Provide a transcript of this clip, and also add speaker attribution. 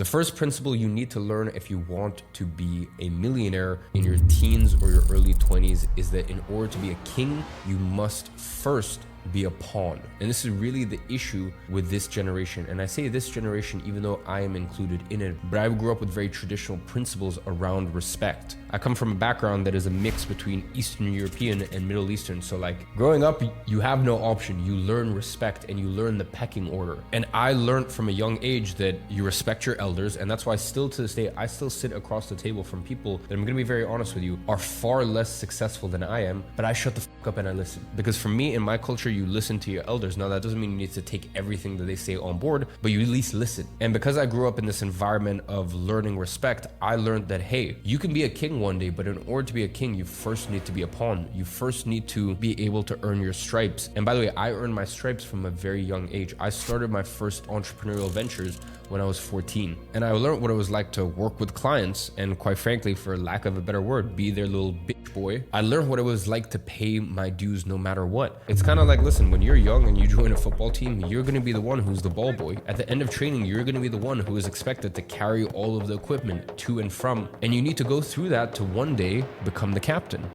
Speaker 1: The first principle you need to learn if you want to be a millionaire in your teens or your early 20s is that in order to be a king, you must first be a pawn. And this is really the issue with this generation. And I say this generation even though I am included in it, but I grew up with very traditional principles around respect. I come from a background that is a mix between Eastern European and Middle Eastern. So like growing up, you have no option. You learn respect and you learn the pecking order. And I learned from a young age that you respect your elders. And that's why still to this day, I still sit across the table from people that, I'm gonna be very honest with you, are far less successful than I am, but I shut the fuck up and I listen. Because for me, in my culture, you listen to your elders. Now that doesn't mean you need to take everything that they say on board, but you at least listen. And because I grew up in this environment of learning respect, I learned that, hey, you can be a king one day, but in order to be a king, you first need to be a pawn. You first need to be able to earn your stripes. And by the way, I earned my stripes from a very young age. I started my first entrepreneurial ventures when I was 14. And I learned what it was like to work with clients and, quite frankly, for lack of a better word, be their little bitch boy. I learned what it was like to pay my dues no matter what. It's kind of like, listen, when you're young and you join a football team, you're going to be the one who's the ball boy. At the end of training, you're going to be the one who is expected to carry all of the equipment to and from. And you need to go through that to one day become the captain.